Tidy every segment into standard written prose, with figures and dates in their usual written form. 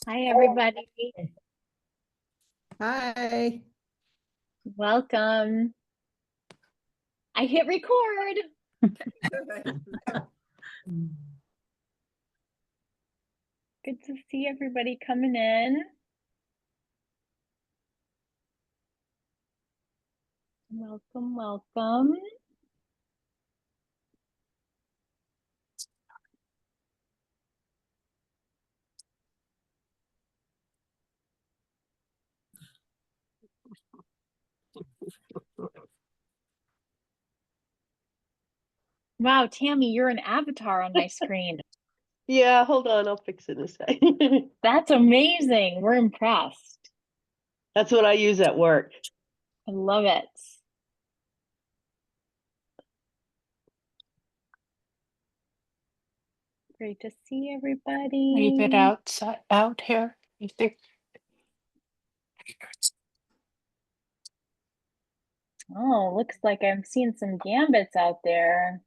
Hi, everybody. Hi. Welcome. I hit record. Good to see everybody coming in. Welcome, welcome. Wow, Tammy, you're an avatar on my screen. Yeah, hold on, I'll fix it in a second. That's amazing. We're impressed. That's what I use at work. I love it. Great to see everybody. Leave it outside out here. You think? Oh, looks like I'm seeing some gambits out there.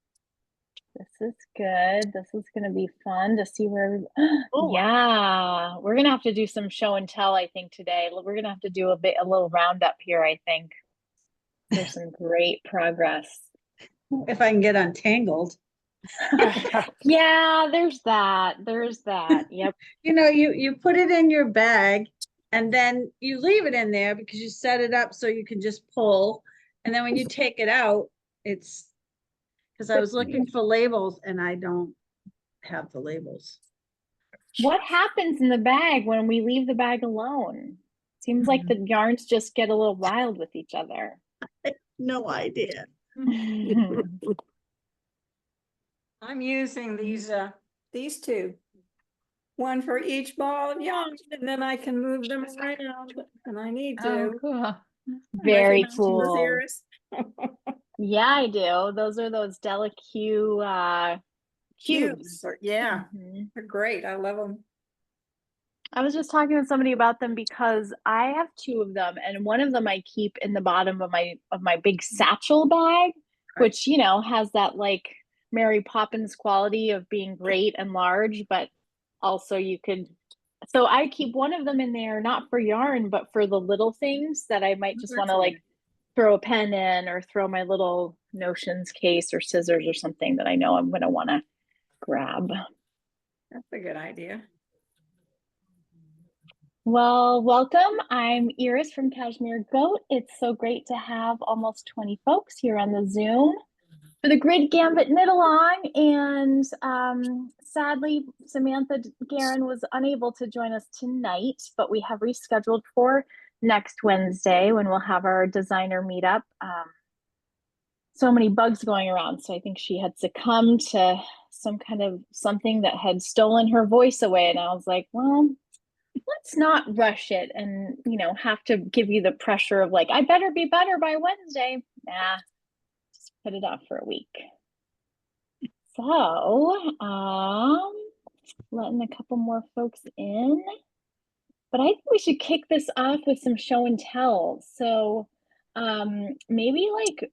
This is good. This is going to be fun to see where. Oh, Yeah, we're going to have to do some show and tell, I think, today. We're going to have to do a little roundup here, I think. There's some great progress. If I can get untangled. Yeah, there's that. There's that. Yep. You put it in your bag and then you leave it in there because you set it up so you can just pull. And then when you take it out, it's because I was looking for labels and I don't have the labels. What happens in the bag when we leave the bag alone? Seems like the yarns just get a little wild with each other. No idea. I'm using these two. One for each ball of yarn, and then I can move them around when I need to. Oh, cool. Very Recognize those cool. ears? Yeah, I do. Those are those Delicue cubes. Yeah, Mhm. they're great. I love them. I was just talking to somebody about them because I have two of them, and one of them I keep in the bottom of my big satchel bag, which has that like Mary Poppins quality of being great and large, but also you could. So I keep one of them in there, not for yarn, but for the little things that I might just want to like throw a pen in or throw my little notions case or scissors or something that I know I'm going to want to grab. That's a good idea. Well, welcome. I'm Iris from Cashmere Goat. It's so great to have almost 20 folks here on the Zoom for the Grid Gambit knit along. And sadly, Samantha Guerin was unable to join us tonight, but we have rescheduled for next Wednesday when we'll have our designer meetup. So many bugs going around. So I think she had succumbed to some kind of something that had stolen her voice away. And I was like, well, let's not rush it and have to give you the pressure of like I better be better by Wednesday. Nah, just put it off for a week. So letting a couple more folks in, but I think we should kick this off with some show and tell. So maybe like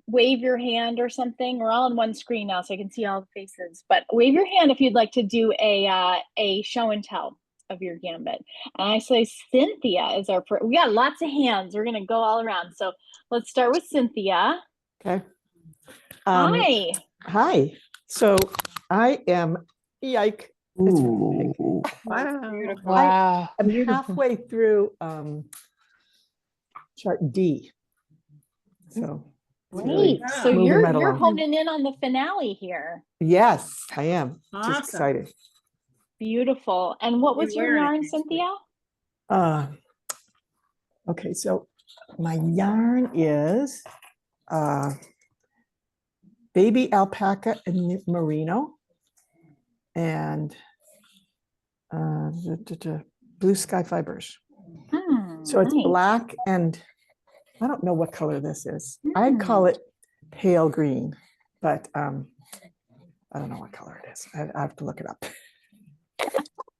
wave your hand or something. We're all on one screen now so I can see all the faces, but wave your hand if you'd like to do a show and tell of your gambit. And I say Cynthia is we got lots of hands. We're gonna go all around. So let's start with Cynthia. Okay. Hi. Hi. So I am, yike. It's really big. Wow. Wow. I'm halfway through chart D. So Great. So you're honing in on the finale here. yes, I am. Awesome. Just excited. Beautiful. And what was your yarn, Cynthia? Okay, so my yarn is baby alpaca and merino and blue sky fibers. So it's nice. black and I don't know what color this is. I'd call it pale green, but I don't know what color it is. I have to look it up.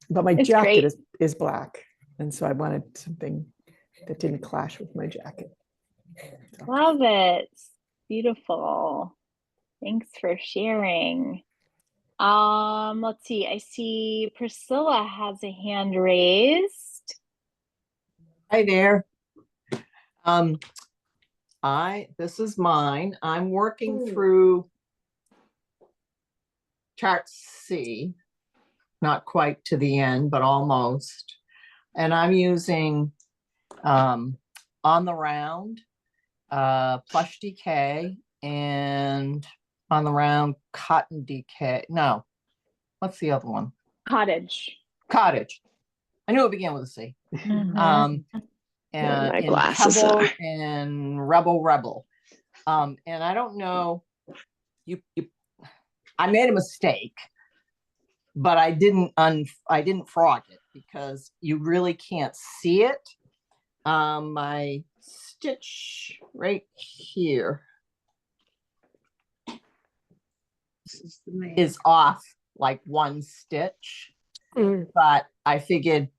But my jacket is black. And so I wanted something that didn't clash with my jacket. So. Love it. Beautiful. Thanks for sharing. Let's see. I see Priscilla has a hand raised. Hi there. This is mine. I'm working through chart C, not quite to the end, but almost. And I'm using on the round, plush DK, and on the round cotton DK. No, what's the other one? Cottage. Cottage. I knew it began with a C. Mhm. And my in glasses Pebble are. and Rebel. And I don't know, I made a mistake, but I didn't frog it because you really can't see it. My stitch right here is off like one stitch, but I figured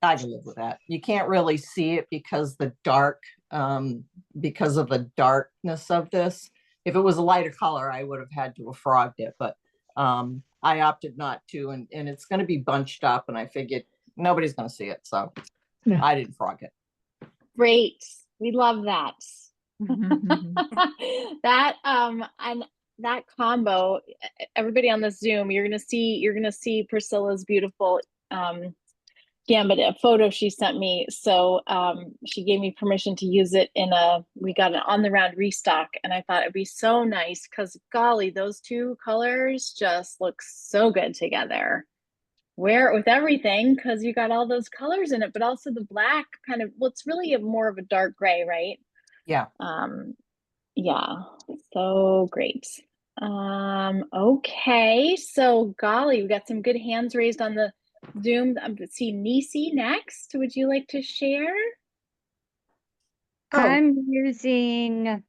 I can live with that. You can't really see it because because of the darkness of this. If it was a lighter color, I would have had to have frogged it, but I opted not to, and it's going to be bunched up, and I figured nobody's going to see it, so Yeah. I didn't frog it. Great. We love that. That and that combo, everybody on the Zoom, you're gonna see Priscilla's beautiful Gambit, a photo she sent me. So she gave me permission to use it we got an on the round restock, and I thought it'd be so nice because golly, those two colors just look so good together. Wear it with everything because you got all those colors in it, but also the black kind of, well, it's really more of a dark gray, right? Yeah. Yeah, so great. Okay, so golly, we got some good hands raised on the Zoom. Let's see, Nisi next. Would you like to share? I'm using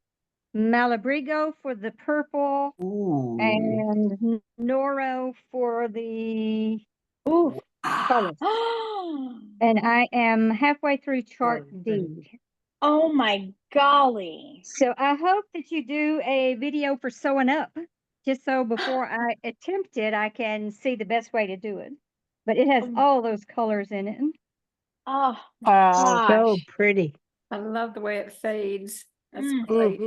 Malabrigo for the purple Ooh. and Noro for the colors. And I am halfway through chart D. Oh my golly. So I hope that you do a video for sewing up, just so before I attempt it, I can see the best way to do it. But it has all those colors in it. Oh, Wow, gosh. pretty. I love the way it fades. That's Mm. great.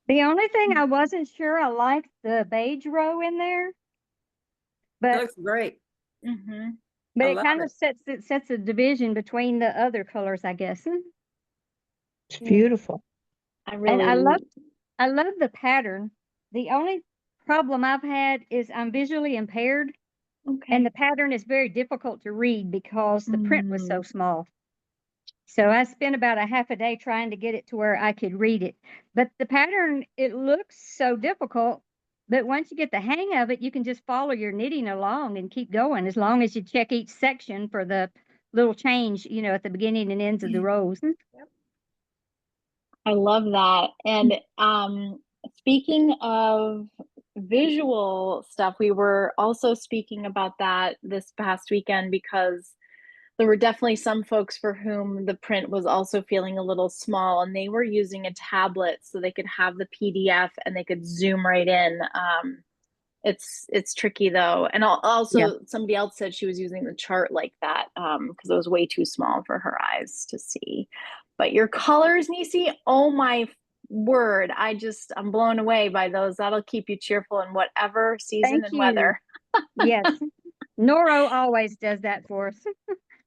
The only thing I wasn't sure, I liked the beige row in there. It But looks great. Mhm. But I it love kind it. of sets a division between the other colors, I guess. It's beautiful. I And really I love the pattern. The only problem I've had is I'm visually impaired, okay. and the pattern is very difficult to read because the print was so small. So I spent about a half a day trying to get it to where I could read it. But the pattern, it looks so difficult, but once you get the hang of it, you can just follow your knitting along and keep going as long as you check each section for the little change, at the beginning and ends of the rows. I love that. And speaking of visual stuff, we were also speaking about that this past weekend because there were definitely some folks for whom the print was also feeling a little small, and they were using a tablet so they could have the PDF and they could zoom right in. It's tricky though. And also somebody else said she was using the chart like that because it was way too small for her eyes to see. But your colors, Nisi, oh my word, I'm blown away by those. That'll keep you cheerful in whatever season Thank and you. weather. Yes. Noro always does that for us.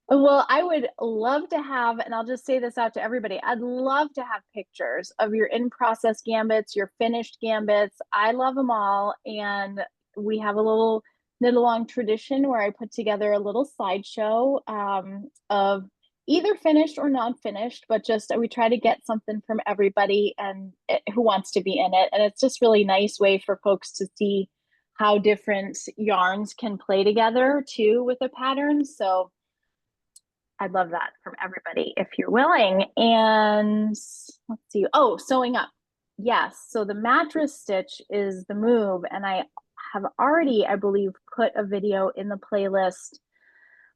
Well, I would love to have, and I'll just say this out to everybody, I'd love to have pictures of your in-process gambits, your finished gambits. I love them all. And we have a little knit along tradition where I put together a little slideshow of either finished or non-finished, but just we try to get something from everybody and who wants to be in it. And it's just really nice way for folks to see how different yarns can play together too with a pattern. So I'd love that from everybody if you're willing. And let's see. Oh, sewing up. Yes. So the mattress stitch is the move. And I have already, I believe, put a video in the playlist,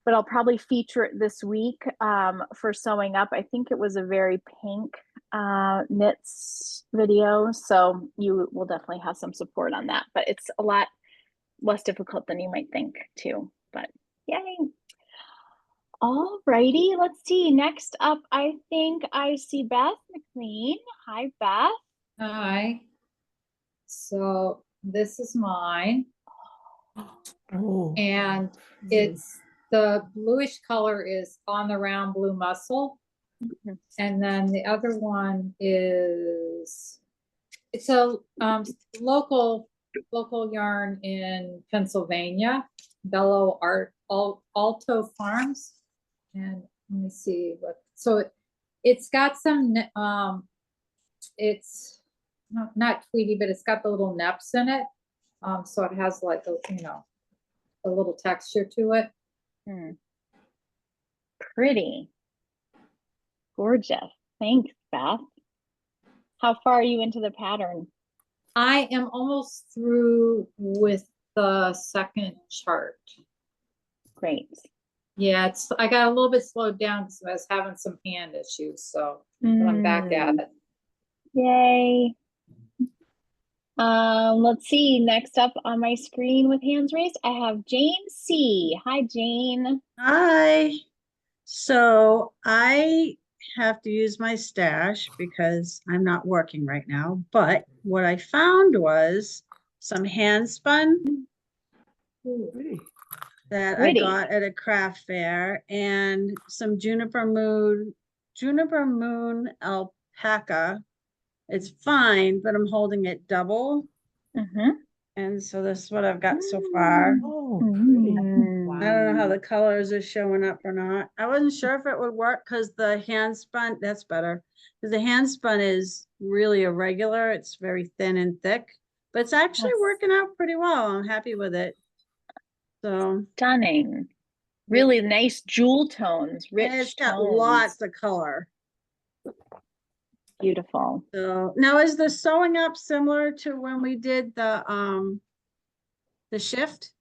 but I'll probably feature it this week for sewing up. I think it was a very pink knits video. So you will definitely have some support on that. But it's a lot less difficult than you might think too, but yay. All righty, let's see. Next up, I think I see Beth McLean. Hi, Beth. Hi. So this is mine, Oh, and it's the bluish color is on the round blue mussel. And then the other one is, it's a local yarn in Pennsylvania, Bello Alto Farms. And let me see what, so it's got some, it's not tweedy, but it's got the little neps in it. So it has like a, a little texture to it. Pretty. Gorgeous. Thanks, Beth. How far are you into the pattern? I am almost through with the second chart. Great. Yeah, I got a little bit slowed down because I was having some hand issues, so but I'm back at it. Yay. Let's see. Next up on my screen with hands raised, I have Jane C. Hi, Jane. Hi. So I have to use my stash because I'm not working right now. But what I found was some hand spun pretty. that Pretty. I got at a craft fair and some juniper moon alpaca. It's fine, but I'm holding it double. And so this is what I've got so far. Oh, pretty. I don't know how the colors are showing up or not. I wasn't sure if it would work because the hand spun, that's better. Because the hand spun is really irregular. It's very thin and thick, but it's actually Yes. working out pretty well. I'm happy with it. So Stunning. Really nice jewel tones, rich and it's got tones. lots of color. Beautiful. So now is the sewing up similar to when we did the shift?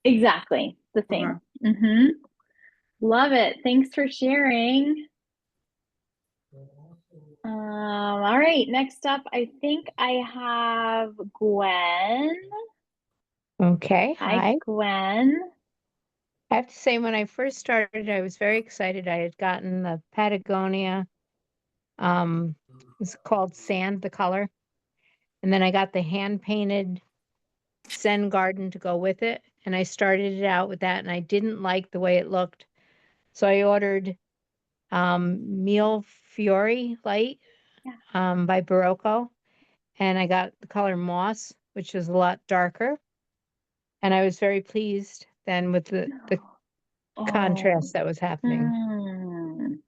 Exactly the same. Love it. Thanks for sharing. All right, next up, I think I have Gwen. Okay, Hi, hi. Gwen. I have to say, when I first started, I was very excited. I had gotten the Patagonia, it's called Sand, the color. And then I got the hand-painted Zen Garden to go with it. And I started it out with that, and I didn't like the way it looked. So I ordered Mille Fiori Light by Barocco. And I got the color Moss, which is a lot darker. And I was very pleased then with the contrast that was happening.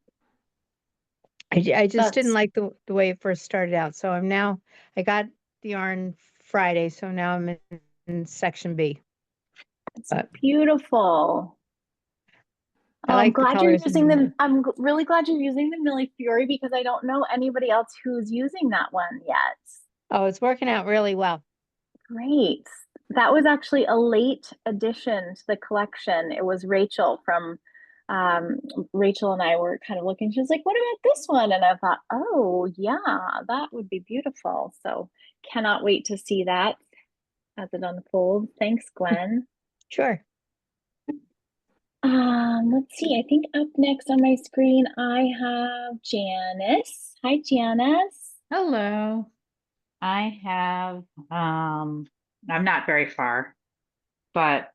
I just didn't like the way it first started out. So I got the yarn Friday, so now I'm in section B. It's beautiful. I like the colors. I'm really glad you're using the Mille Fiori because I don't know anybody else who's using that one yet. Oh, it's working out really well. Great. That was actually a late addition to the collection. It was Rachel from Rachel and I were kind of looking. She was like, what about this one? And I thought, oh yeah, that would be beautiful. So cannot wait to see that as it unfolds. Thanks, Gwen. Sure. Let's see. I think up next on my screen, I have Janice. Hi, Janice. Hello. I have, I'm not very far, but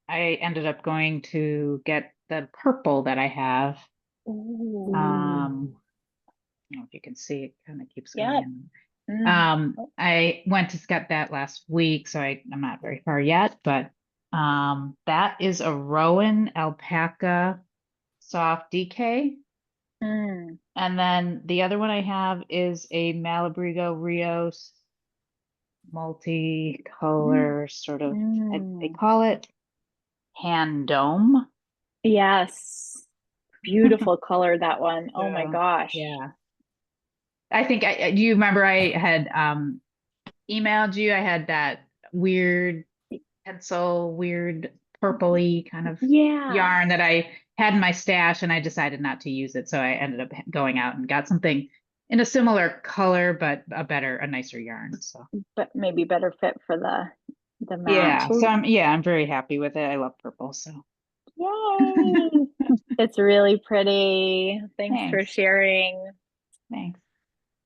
I ended up going to get the purple that I have. Ooh. I don't know if you can see, it kind of keeps going. I went to get that last week, so I'm not very far yet, but that is a Rowan alpaca soft DK. And then the other one I have is a Malabrigo Rios multicolor sort of, they call it hand dome. Yes. Beautiful color, that one. Oh my gosh. Yeah. I think do you remember I had emailed you? I had that weird pencil, weird purpley kind of yarn that I had in my stash, and I decided not to use it. So I ended up going out and got something in a similar color, but a nicer yarn. So, but maybe better fit for the The Yeah, match. so I'm very happy with it. I love purple, so Yay! It's really pretty. Thanks for thanks. sharing. Thanks.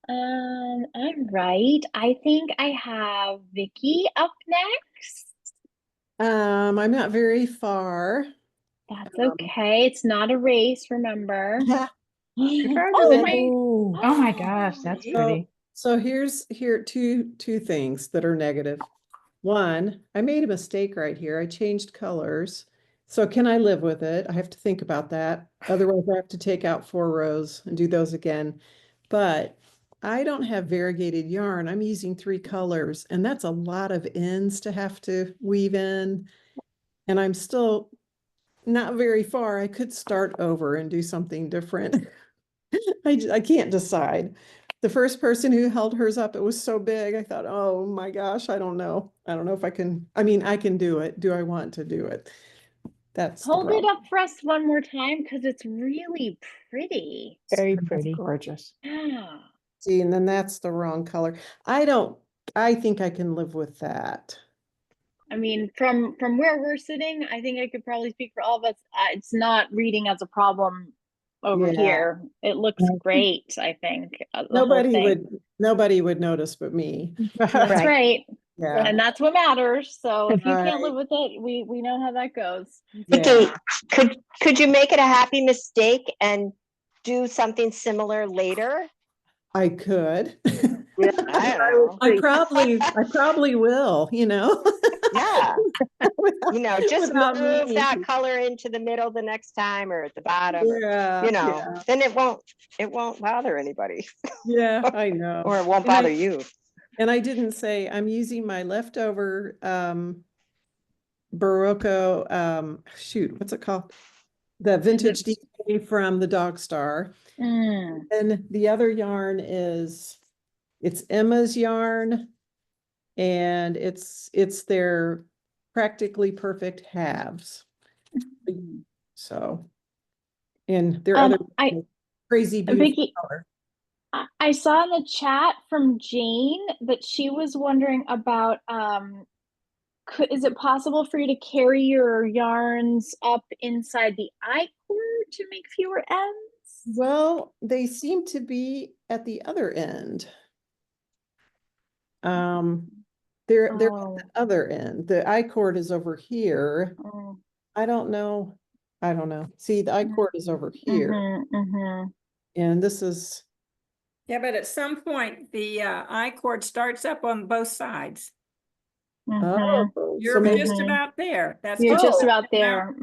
All right. I think I have Vicky up next. I'm not very far. That's okay. It's not a race, remember. Congratulations. Oh, Oh my gosh, that's pretty. so here two things that are negative. One, I made a mistake right here. I changed colors. So can I live with it? I have to think about that. Otherwise, I have to take out 4 rows and do those again. But I don't have variegated yarn. I'm using 3 colors, and that's a lot of ends to have to weave in. And I'm still not very far. I could start over and do something different. I can't decide. The first person who held hers up, it was so big. I thought, oh my gosh, I don't know. I don't know if I can. I mean, I can do it. Do I want to do it? That's the Hold it problem. up for us one more time because it's really pretty. Very That's pretty. gorgeous. Yeah. See, and then that's the wrong color. I think I can live with that. I mean, from where we're sitting, I think I could probably speak for all of us. It's not reading as a problem over Yeah. here. It looks great, I think. The whole Nobody would notice but me. That's Right. right. Yeah. And that's what matters. So if you can't Right. live with it, we know how that goes. Vicky, could you make it a happy mistake and do something similar later? I could. Yeah, I don't know. I probably will, you know. Yeah. You know, just Without move meaning that to. color into the middle the next time or at the bottom. Yeah, You know, yeah. then it won't bother anybody. Yeah, I know. Or it won't And bother you. And I didn't say I'm using my leftover Barocco shoot, what's it called? The vintage DK from the Dog Star. And the other yarn it's Emma's yarn, and it's their practically perfect halves. So, and their other crazy beautiful Vicky, color. I saw in the chat from Jane that she was wondering about is it possible for you to carry your yarns up inside the I-cord to make fewer ends? Well, they seem to be at the other end. They're at the other end. The I-cord is over here. I don't know. See, the I-cord is over here. And this is. Yeah, but at some point, the I-cord starts up on both sides. Oh, You're just about there. You're just about there.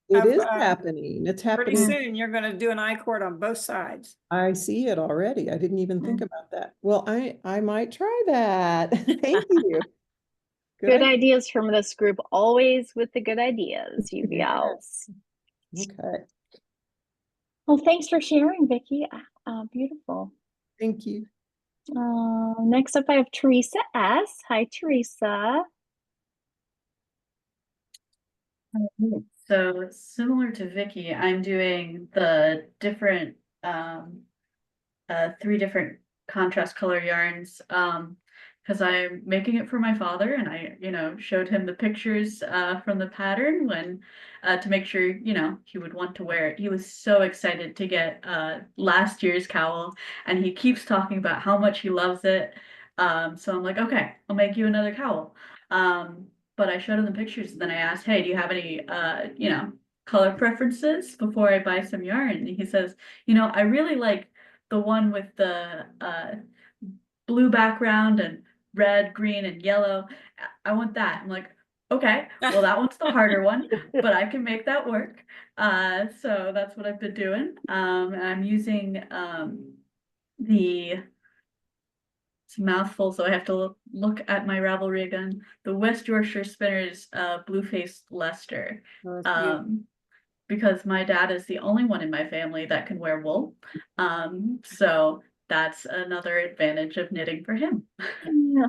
It is happening. It's happening. Pretty soon, you're going to do an I-cord on both sides. I see it already. I didn't even think about that. Well, I might try that. Thank you. Good ideas from this group, always with the good ideas, you gals. Okay. Well, thanks for sharing, Vicky. Beautiful. Thank you. Next up, I have Teresa S. Hi, Teresa. So it's similar to Vicky. I'm doing the different 3 different contrast color yarns because I'm making it for my father, and I showed him the pictures from the pattern when to make sure he would want to wear it. He was so excited to get last year's cowl, and he keeps talking about how much he loves it. So I'm like, okay, I'll make you another cowl. But I showed him the pictures, and then I asked, hey, do you have any color preferences before I buy some yarn? And he says, I really like the one with the blue background and red, green, and yellow. I want that. I'm like, okay, well, that one's the harder one, but I can make that work. So that's what I've been doing. And I'm using it's a mouthful, so I have to look at my Ravelry again. The West Yorkshire Spinners Blue-Faced Leicester. Because my dad is the only one in my family that can wear wool. So that's another advantage of knitting for him.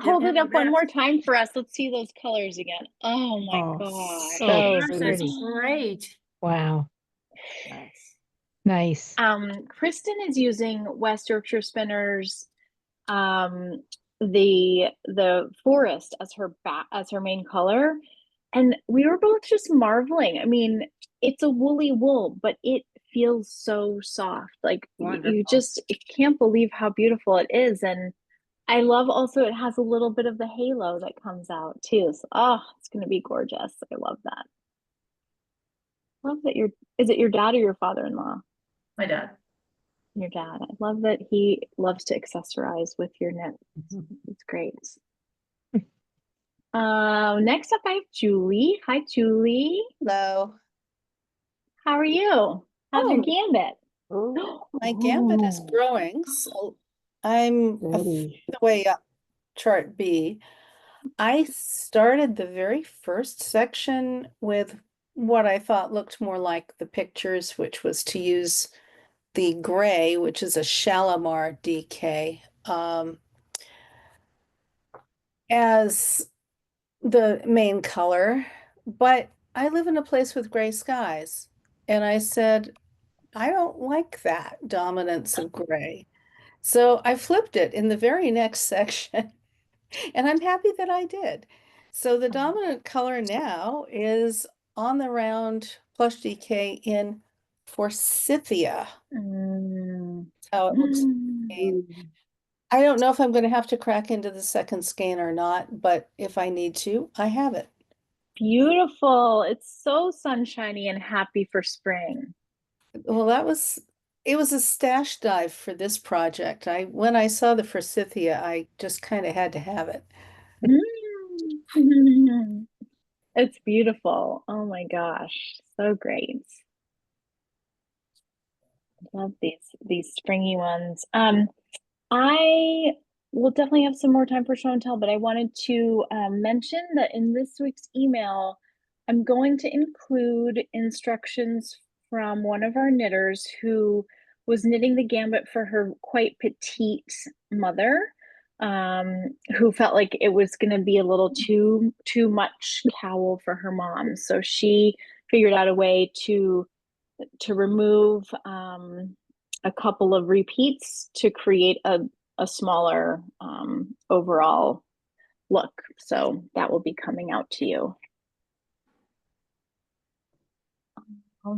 Hold it up one more time for us. Let's see those colors again. Oh my gosh. So That's pretty. great. Wow. Nice. Kristen is using West Yorkshire Spinners the forest as her main color, and we were both just marveling. I mean, it's a woolly wool, but it feels so soft. Like you just can't believe how beautiful it is. And I love also it has a little bit of the halo that comes out too. So, oh, it's gonna be gorgeous. I love that. Love that is it your dad or your father-in-law? My dad. Your dad. I love that he loves to accessorize with your knits. It's great. Next up I have Julie. Hi, Julie. Hello. How are you? How's your Oh. gambit? My gambit is growing, so I'm Ready. the way up chart B. I started the very first section with what I thought looked more like the pictures, which was to use the gray, which is a Shalimar DK, as the main color. But I live in a place with gray skies, and I said, I don't like that dominance of gray. So I flipped it in the very next section, and I'm happy that I did. So the dominant color now is on the round plush DK in Forsythia. How it looks. I don't know if I'm going to have to crack into the second skein or not, but if I need to, I have it. Beautiful. It's so sunshiny and happy for spring. Well, it was a stash dive for this project. When I saw the Forsythia, I just kind of had to have it. It's beautiful. Oh my gosh, so great. Love these springy ones. I will definitely have some more time for show and tell, but I wanted to mention that in this week's email, I'm going to include instructions from one of our knitters who was knitting the gambit for her quite petite mother, who felt like it was going to be a little too much cowl for her mom. So she figured out a way to remove a couple of repeats to create a smaller overall look. So that will be coming out to you.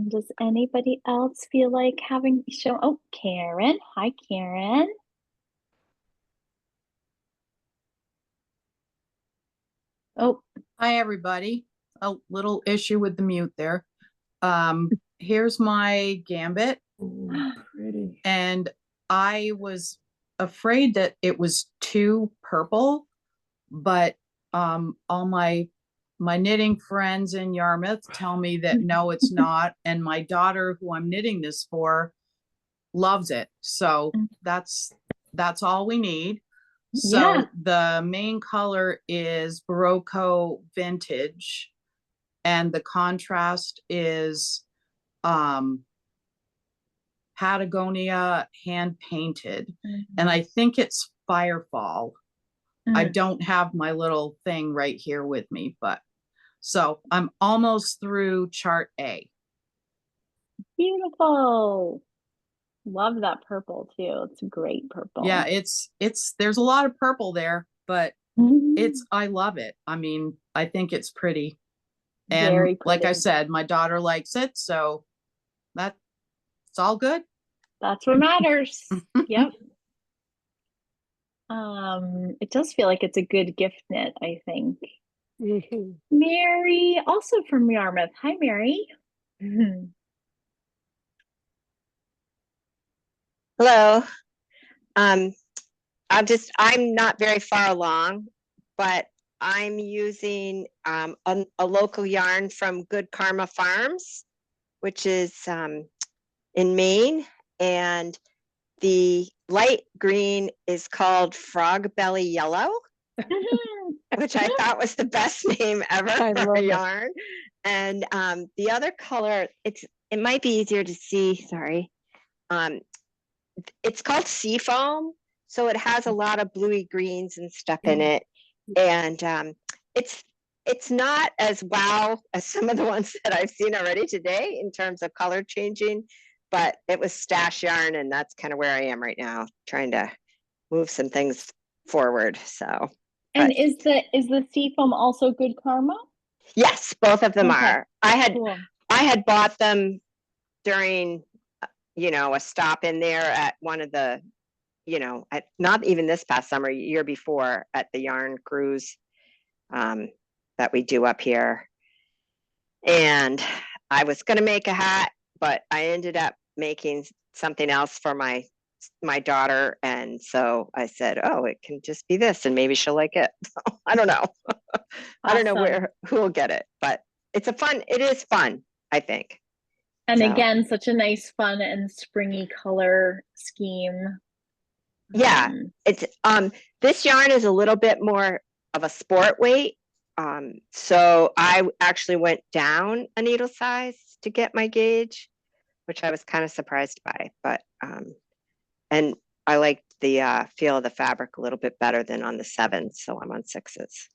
Does anybody else feel like having show? Oh, Karen. Hi, Karen. Oh, hi, everybody. A little issue with the mute there. Here's my gambit. Ooh, pretty. And I was afraid that it was too purple, but all my knitting friends in Yarmouth tell me that no, it's not. And my daughter, who I'm knitting this for, loves it. So that's all we need. So yeah. The main color is Barocco Vintage, and the contrast is Patagonia hand painted. And I think it's Firefall. I don't have my little thing right here with me, but so I'm almost through chart A. Beautiful. Love that purple too. It's a great purple. Yeah, it's there's a lot of purple there, but I love it. I mean, I think it's pretty. And very pretty. Like I said, my daughter likes it, so it's all good. That's what matters. Yep. It does feel like it's a good gift knit, I think. Mary, also from Yarmouth. Hi, Mary. Hello. I'm not very far along, but I'm using a local yarn from Good Karma Farms, which is in Maine, and the light green is called Frog Belly Yellow, which I thought was the best name ever for a yarn. And the other color, it might be easier to see, sorry. It's called Seafoam, so it has a lot of bluey greens and stuff in it. And it's not as wow as some of the ones that I've seen already today in terms of color changing, but it was stash yarn, and that's kind of where I am right now, trying to move some things forward. So And but is the seafoam also Good Karma? yes, both of them Okay, are. I cool. had bought them during, a stop in there at one of the, not even this past summer, year before, at the yarn cruise that we do up here. And I was going to make a hat, but I ended up making something else for my daughter. And so I said, oh, it can just be this, and maybe she'll like it. So, I don't know. I don't know who will get it, but it is fun, I think. And So, again, such a nice, fun and springy color scheme. yeah, it's this yarn is a little bit more of a sport weight. So I actually went down a needle size to get my gauge, which I was kind of surprised by, but and I liked the feel of the fabric a little bit better than on the 7s, so I'm on 6s.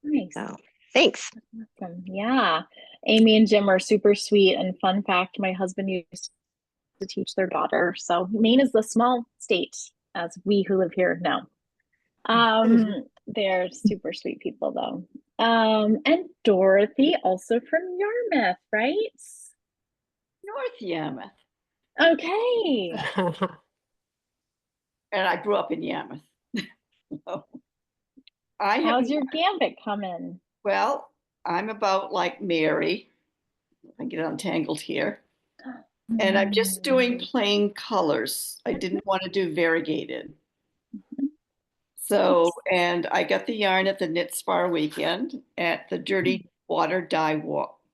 Nice. So thanks. Awesome. Yeah. Amy and Jim are super sweet. And fun fact, my husband used to teach their daughter. So Maine is the small state, as we who live here know. They're super sweet people though. And Dorothy, also from Yarmouth, right? North Yarmouth. Okay. And I grew up in Yarmouth. So How's your gambit coming? Well, I'm about like Mary. I get untangled here. And I'm just doing plain colors. I didn't want to do variegated. So, and I got the yarn at the Knit Spar weekend at the Dirty Water Dye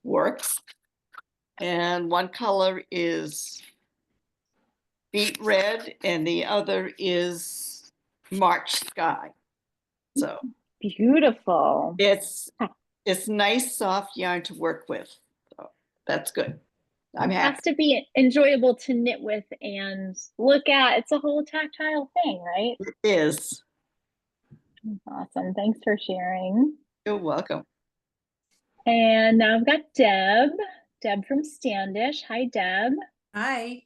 Works. And one color is beet red and the other is March sky. So beautiful. It's nice, soft yarn to work with. So that's good. I'm happy. It has to be enjoyable to knit with and look at. It's a whole tactile thing, right? It is. Awesome. Thanks for sharing. You're welcome. And now I've got Deb. Deb from Standish. Hi, Deb. Hi.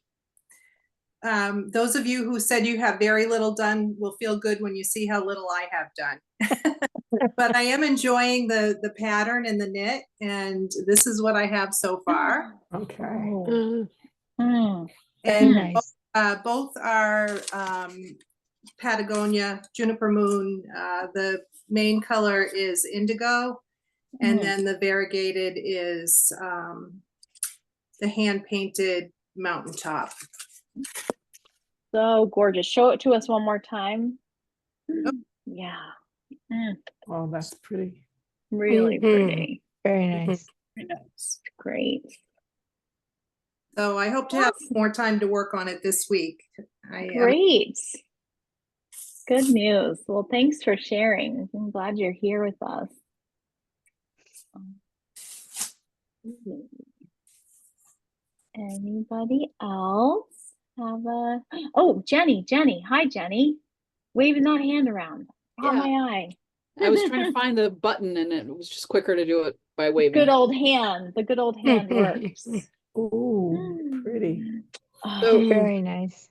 Those of you who said you have very little done will feel good when you see how little I have done. But I am enjoying the pattern and the knit, and this is what I have so far. Okay. And nice. Both are Patagonia Juniper Moon. The main color is indigo, and then the variegated is the hand painted mountaintop. So gorgeous. Show it to us one more time. Yeah. Oh, that's pretty. Really pretty. Very nice. Very nice. Great. So I hope to have more time to work on it this week. Great. Good news. Well, thanks for sharing. I'm glad you're here with us. Anybody else have a... Oh, Jenny. Hi, Jenny. Waving that hand around. Caught my eye. I was trying to find the button and it was just quicker to do it by waving. Good old hand. The good old hand works. Ooh, pretty. So, very nice.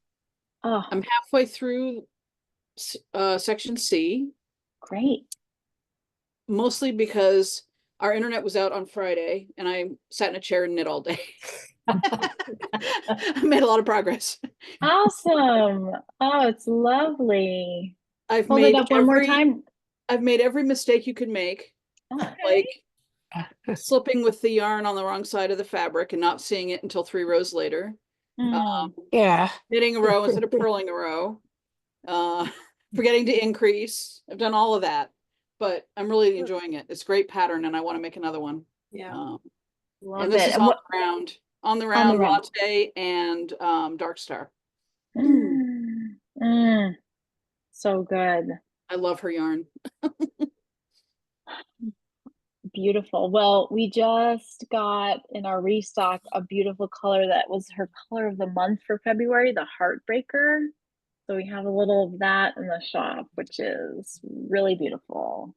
I'm halfway through section C. Great. Mostly because our internet was out on Friday and I sat in a chair and knit all day. I made a lot of progress. Awesome. Oh, it's lovely. I've Hold made it up one more time. I've made every mistake you could make. Like slipping with the yarn on the wrong side of the fabric and not seeing it until 3 rows later. Yeah. Knitting a row instead of purling a row. Forgetting to increase. I've done all of that, but I'm really enjoying it. It's a great pattern and I want to make another one. Yeah. And this is on the round latte and dark star. So good. I love her yarn. Beautiful. Well, we just got in our restock a beautiful color that was her color of the month for February, the Heartbreaker. So we have a little of that in the shop, which is really beautiful.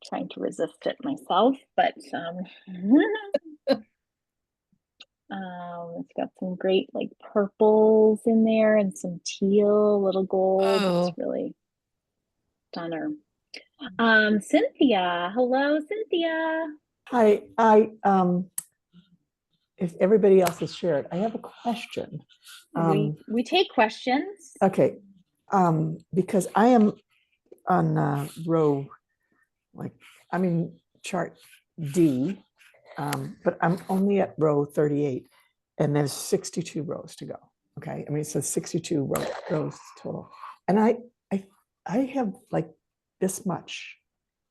Trying to resist it myself, but it's got some great like purples in there and some teal, little gold. It's really Stunner. Cynthia. Hello, Cynthia. Hi, if everybody else has shared, I have a question. We take questions. Okay, because I am on row, like, I'm in chart D, but I'm only at row 38, and there's 62 rows to go. Okay, I mean, it says 62 rows total, and I have like this much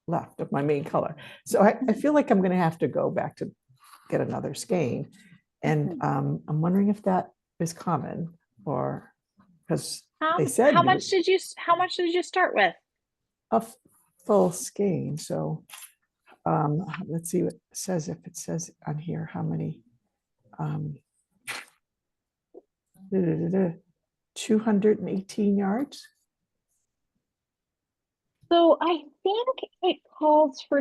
left of my main color, so I feel like I'm going to have to go back to get another skein, and I'm wondering if that is common, or because they said how much did you start with? A full skein. So let's see what it says, if it says on here how many 218 yards. So I think it calls for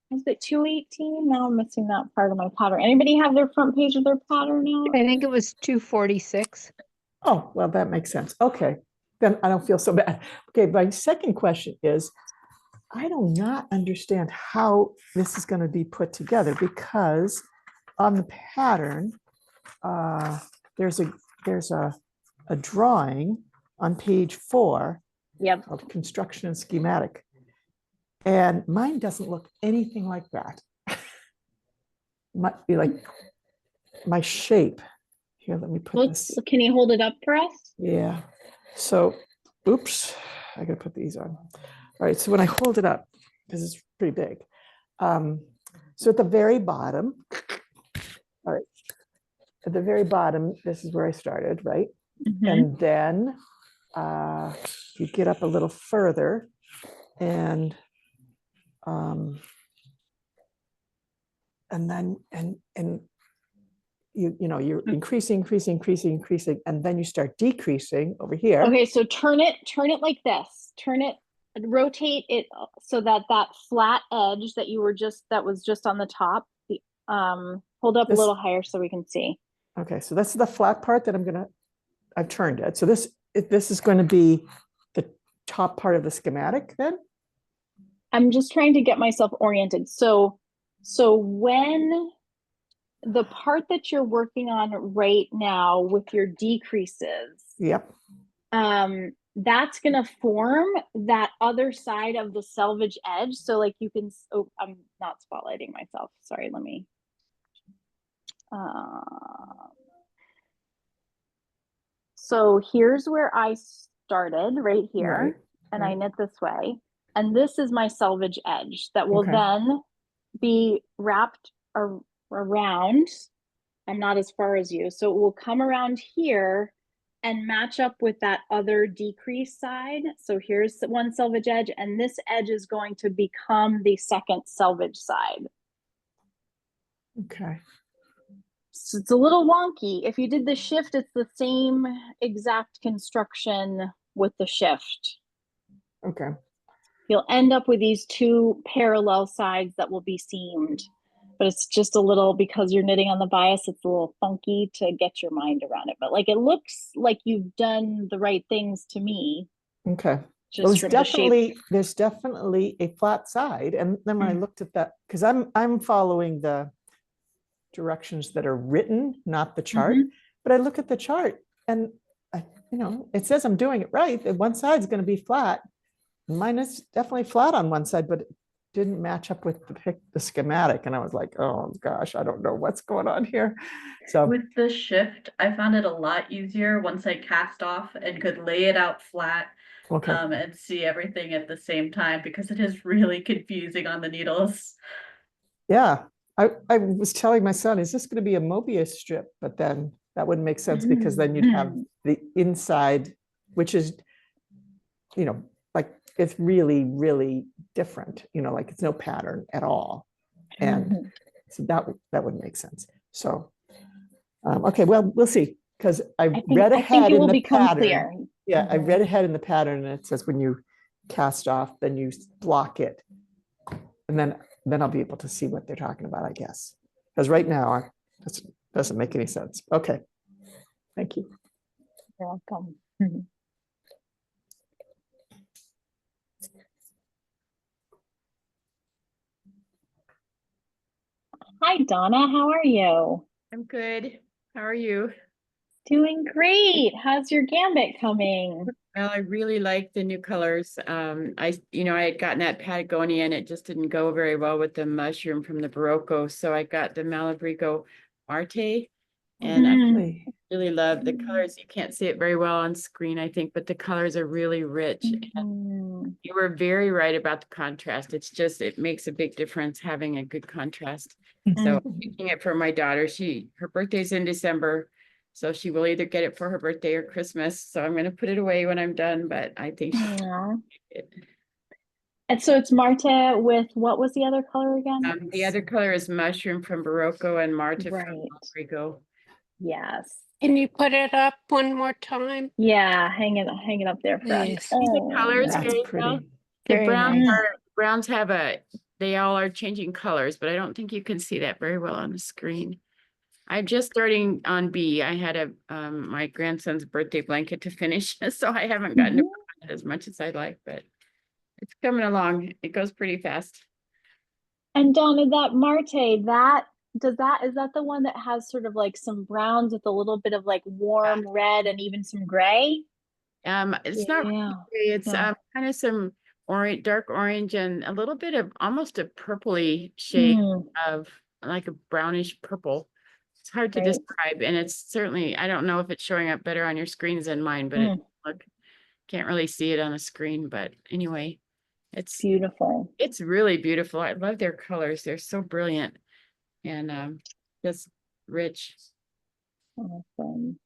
is it 218? Now I'm missing that part of my pattern. Anybody have their front page of their pattern now? I think it was 246. Oh, well, that makes sense. Okay, then I don't feel so bad. Okay, my second question is, I do not understand how this is going to be put together, because on the pattern, there's a drawing on page 4 of construction and schematic, and mine doesn't look anything like that. Might be like my shape. Here, let me put this. Can you hold it up for us? Yeah. So, oops, I gotta put these on. All right, so when I hold it up, because it's pretty big. So at the very bottom, all right, at the very bottom, this is where I started, right? And then you get up a little further, and then you're increasing, and then you start decreasing over here. Okay, so turn it like this. Rotate it so that flat edge that was just on the top. Hold up a little higher so we can see. Okay, so that's the flat part that I've turned it. So this is going to be the top part of the schematic then? I'm just trying to get myself oriented. So when the part that you're working on right now with your decreases, yep, that's going to form that other side of the selvage edge. So like you can, I'm not spotlighting myself. Sorry, let me. So here's where I started right here, and I knit this way. And this is my selvage edge that will then be wrapped around. I'm not as far as you. So it will come around here and match up with that other decrease side. So here's one selvage edge, and this edge is going to become the second selvage side. Okay. So it's a little wonky. If you did the shift, it's the same exact construction with the shift. Okay. You'll end up with these two parallel sides that will be seamed. But it's just a little, because you're knitting on the bias, it's a little funky to get your mind around it. But like, it looks like you've done the right things to me. Okay. Just There's definitely a flat side. And then when I looked at that, because I'm following the directions that are written, not the chart. But I look at the chart, and it says I'm doing it right. That one side is going to be flat. Mine is definitely flat on one side, but it didn't match up with the schematic, and I was like, oh gosh, I don't know what's going on here. So with the shift, I found it a lot easier once I cast off and could lay it out flat, and see everything at the same time, because it is really confusing on the needles. Yeah, I was telling my son, is this going to be a Mobius strip? But then that wouldn't make sense, because then you'd have the inside, which is, like, it's really, really different, like it's no pattern at all. And so that would make sense. So, okay, well, we'll see, because I read ahead in the pattern. Clear. Yeah, I read ahead in the pattern, and it says when you cast off, then you block it. And then I'll be able to see what they're talking about, I guess. Because right now, it doesn't make any sense. Okay, thank you. You're welcome. Hi, Donna. How are you? I'm good. How are you? Doing great. How's your gambit coming? Well, I really like the new colors. I had gotten that Patagonia and it just didn't go very well with the mushroom from the Barocco. So I got the Malabrigo Marte and I really love the colors. You can't see it very well on screen, I think, but the colors are really rich. And you were very right about the contrast. It makes a big difference having a good contrast. So I'm making it for my daughter. Her birthday's in December. So she will either get it for her birthday or Christmas. So I'm going to put it away when I'm done, but I think it. And so it's Marte with, what was the other color again? The other color is mushroom from Barocco and Marte from Malabrigo. Yes. Can you put it up one more time? Yeah, hang it up there for us. See the colors very well. The browns they all are changing colors, but I don't think you can see that very well on the screen. I'm just starting on B. I had my grandson's birthday blanket to finish, so I haven't gotten to it as much as I'd like, but it's coming along. It goes pretty fast. And Donna, that Marte, is that the one that has sort of like some browns with a little bit of like warm red and even some gray? It's not really gray. It's kind of some orange, dark orange, and a little bit of almost a purpley shade of like a brownish purple. It's hard to describe, and it's certainly, I don't know if it's showing up better on your screens than mine, but can't really see it on the screen. But anyway, it's beautiful. It's really beautiful. I love their colors. They're so brilliant and just rich. Awesome.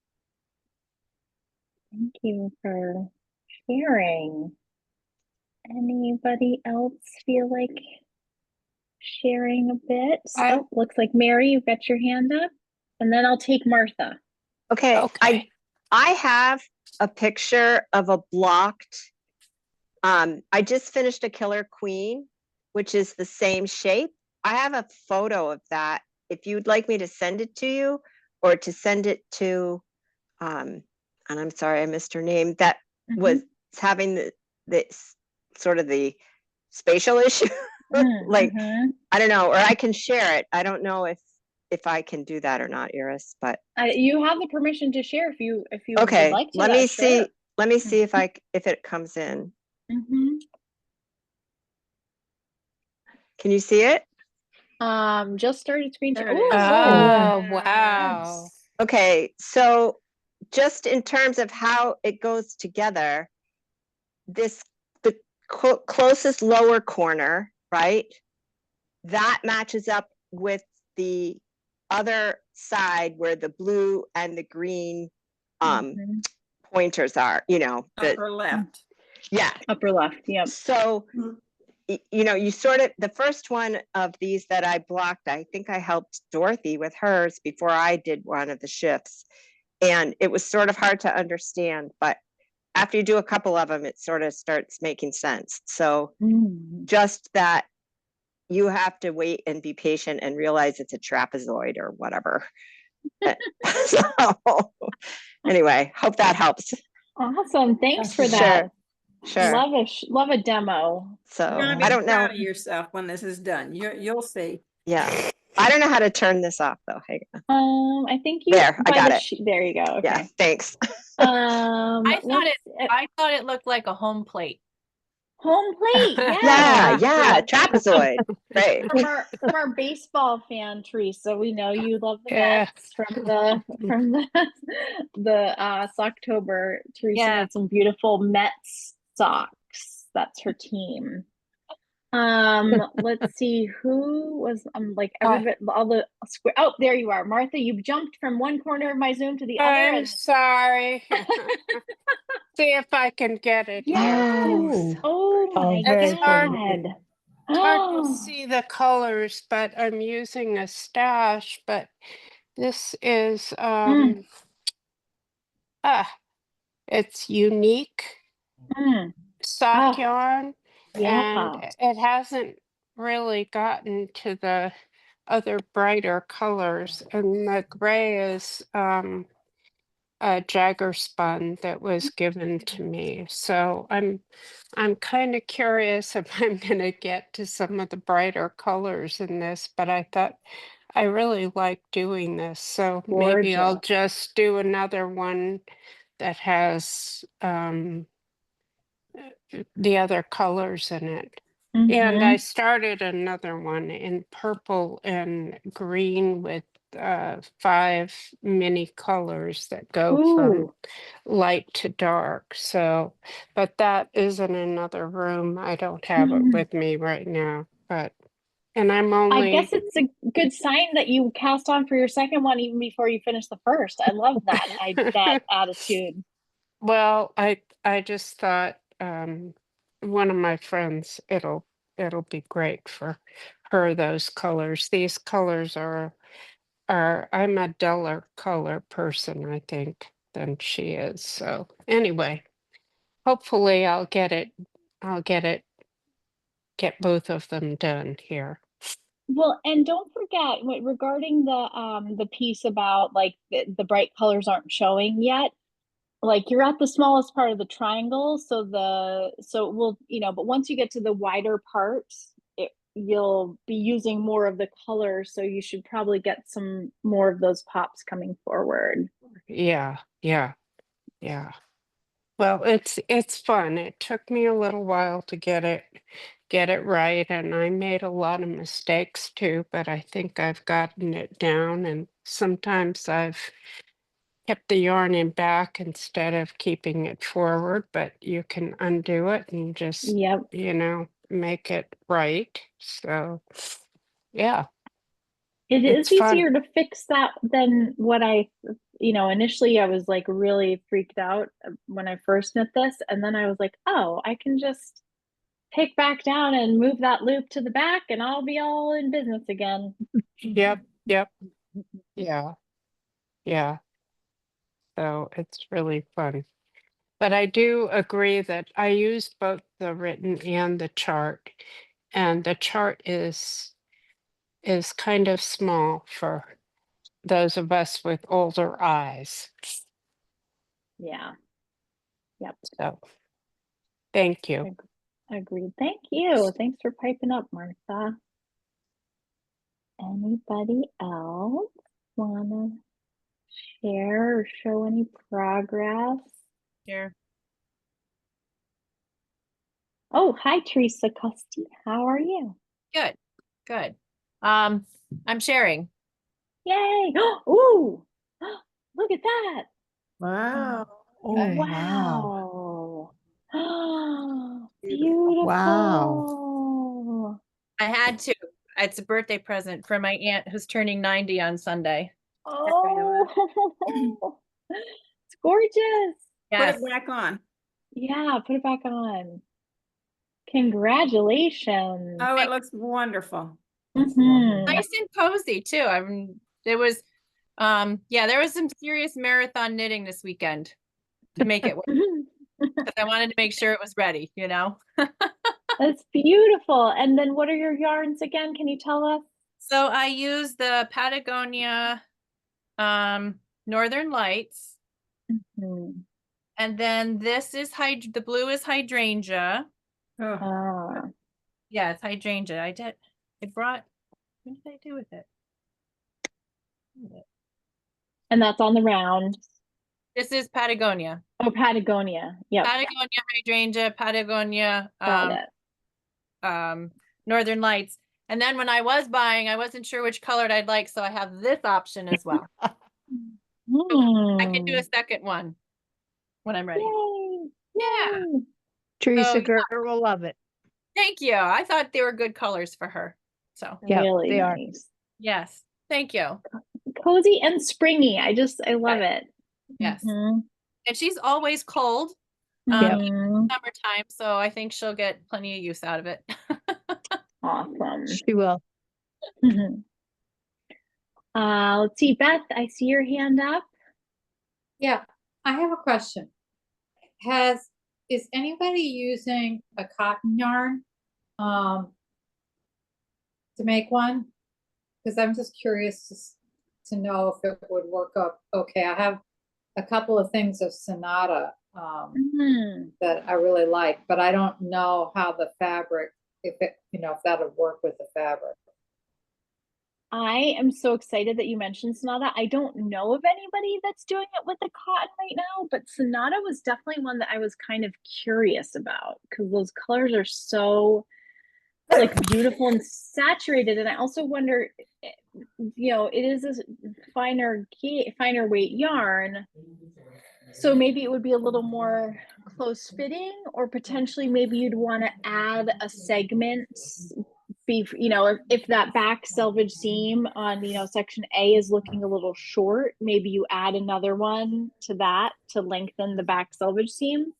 Thank you for sharing. Anybody else feel like sharing a bit? Looks like Mary, you've got your hand up. And then I'll take Martha. Okay. I have a picture of a blocked, I just finished a Killer Queen, which is the same shape. I have a photo of that. If you'd like me to send it to you or to send it to, and I'm sorry, I missed her name, that was having this sort of the spatial issue. I don't know, or I can share it. I don't know if I can do that or not, Iris, but you have the permission to share if you okay, would like to. Let me see if it comes in. Can you see it? Just started screen share. Oh, wow. Okay, so just in terms of how it goes together, the closest lower corner, right? That matches up with the other side where the blue and the green pointers are, the upper left. Yeah. Upper left, yep. So, you sort of, the first one of these that I blocked, I think I helped Dorothy with hers before I did one of the shifts. And it was sort of hard to understand, but after you do a couple of them, it sort of starts making sense. So just that you have to wait and be patient and realize it's a trapezoid or whatever. So anyway, hope that helps. Awesome. Thanks for that. Sure. Love a demo. So You're gonna be I don't know. proud of yourself when this is done. You'll see. Yeah. I don't know how to turn this off though. Hang on. I think you there. I got it. There you go. Okay. Yeah. Thanks. I thought it looked like a home plate. Home plate. Yeah. Yeah. Trapezoid. Right. From our baseball fan, Teresa, we know you love the Mets from the Socktober. Teresa made some beautiful Mets socks. That's her team. Let's see who was everybody, all the square. Oh, there you are, Martha. You've jumped from one corner of my Zoom to the other. I'm sorry. See if I can get it. Yes. Oh my It's God. hard to see the colors, but I'm using a stash. But this is it's unique sock yarn. Yeah. And it hasn't really gotten to the other brighter colors. And the gray is a Jagger spun that was given to me. So I'm kind of curious if I'm going to get to some of the brighter colors in this, but I thought I really like doing this, so maybe I'll Gorgeous. just do another one that has the other colors in it. And I started another one in purple and green with 5 mini colors that go from Ooh. light to dark. So, but that is in another room. I don't have it with me right now, but, and I'm I guess only, it's a good sign that you cast on for your second one even before you finish the first. I love that that attitude. well, I just thought one of my friends, it'll be great for her, those colors. These colors are I'm a duller color person, I think, than she is. So anyway, hopefully I'll get both of them done here. Well, and don't forget regarding the piece about like the bright colors aren't showing yet. Like you're at the smallest part of the triangle, so we'll, but once you get to the wider parts, you'll be using more of the color, so you should probably get some more of those pops coming forward. Yeah, yeah, yeah. Well, it's fun. It took me a little while to get it right, and I made a lot of mistakes too, but I think I've gotten it down, and sometimes I've kept the yarn in back instead of keeping it forward, but you can undo it and just, Yep. make it right. So, yeah, It it's is fun. easier to fix that than what initially I was like really freaked out when I first knit this. And then I was like, oh, I can just pick back down and move that loop to the back and I'll be all in business again. Yep, yep. Yeah, yeah. So it's really fun. But I do agree that I use both the written and the chart, and the chart is kind of small for those of us with older eyes. Yeah. Yep. So thank you. Agreed. Thank you. Thanks for piping up, Martha. Anybody else wanna share or show any progress? Here. Oh, hi, Teresa Custy. How are you? Good, good. I'm sharing. Yay! Ooh, look at that! Wow. Oh, Wow! Beautiful. Wow. Beautiful. I had to. It's a birthday present for my aunt who's turning 90 on Sunday. Oh, it's gorgeous. Yes. Put it back on. Yeah, put it back on. Congratulations. Oh, it looks wonderful. Mhm. Nice and cozy too. There was some serious marathon knitting this weekend to make it work. 'Cause I wanted to make sure it was ready, That's beautiful. And then what are your yarns again? Can you tell us? So I use the Patagonia Northern Lights. Mhm. And then this is the blue is hydrangea. Ah. Yeah, it's hydrangea. What did I do with it? And that's on the round. This is Patagonia. Oh, Patagonia. Yep. Patagonia hydrangea, Patagonia Got it. Northern Lights. And then when I was buying, I wasn't sure which colored I'd like, so I have this option as well. So I can do a second one when I'm ready. Yay. Yeah. Yay. Teresa So, Guerin will love it. Thank you. I thought they were good colors for her. So Yeah, Really they are. nice. yes, thank you. Cozy and springy. I love it. Yes. Mhm. And she's always cold. Yep. Even summertime, so I think she'll get plenty of use out of it. Awesome. She will. Mhm. Let's see, Beth, I see your hand up. Yeah, I have a question. Is anybody using a cotton yarn to make one? Because I'm just curious to know if it would work up. Okay, I have a couple of things of Sonata that I really like, but I don't know how the fabric, if that would work with the fabric. I am so excited that you mentioned Sonata. I don't know of anybody that's doing it with the cotton right now, but Sonata was definitely one that I was kind of curious about because those colors are so like beautiful and saturated. And I also wonder, you know, it is a finer weight yarn. So maybe it would be a little more close fitting, or potentially maybe you'd want to add a segment, you know, if that back selvage seam on, you know, section A is looking a little short, maybe you add another one to that to lengthen the back selvage seam.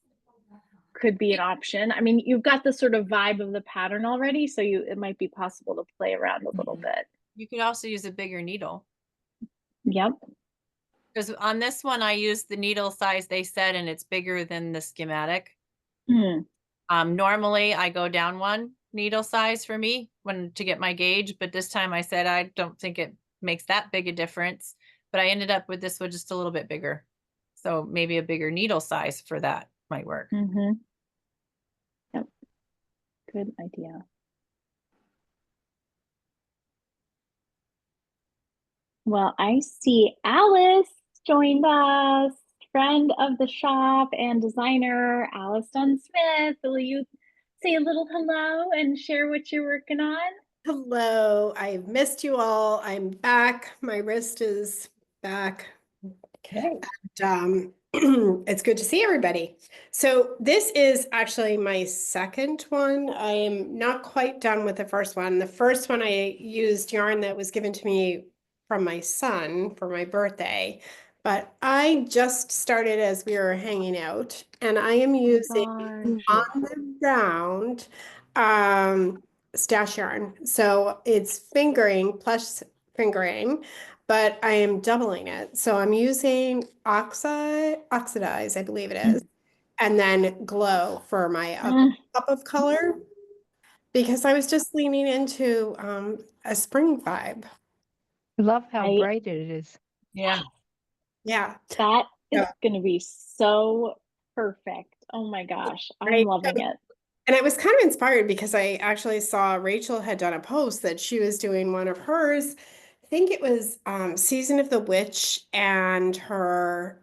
Could be an option. I mean, you've got the sort of vibe of the pattern already, so it might be possible to play around a little bit. You could also use a bigger needle. Yep. Because on this one, I used the needle size they said, and it's bigger than the schematic. Normally I go down one needle size for me to get my gauge, but this time I said I don't think it makes that big a difference, but I ended up with this one just a little bit bigger. So maybe a bigger needle size for that might work. Yep. Good idea. Well, I see Alice joined us, friend of the shop and designer, Alice Dunn-Smith. Will you say a little hello and share what you're working on? Hello, I've missed you all. I'm back. My wrist is back. Okay. And, it's good to see everybody. So this is actually my second one. I am not quite done with the first one. The first one I used yarn that was given to me from my son for my birthday, but I just started as we were hanging out, and I am using on the round stash yarn. So it's fingering plus fingering, but I am doubling it. So I'm using oxidize, I believe it is, and then glow for my cup of color, because I was just leaning into a spring vibe. I love how bright it is. Yeah. Yeah. That is going to be so perfect. Oh my gosh. I'm loving it. And I was kind of inspired because I actually saw Rachel had done a post that she was doing one of hers. I think it was Season of the Witch, and her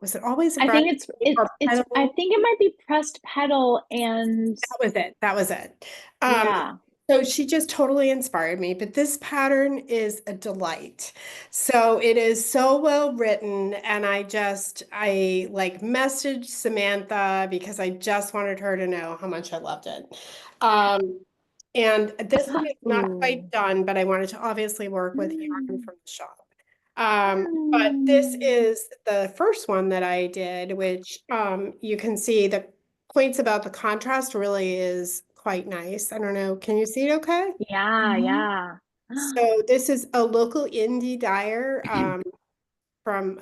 was it always I think it's I think it might be pressed petal, and that was it. Yeah. So she just totally inspired me, but this pattern is a delight. So it is so well written, and I like messaged Samantha because I just wanted her to know how much I loved it. And this one is not quite done, but I wanted to obviously work with yarn from the shop. But this is the first one that I did, which you can see the points about the contrast really is quite nice. I don't know. Can you see it okay? Yeah, yeah. So this is a local indie dyer from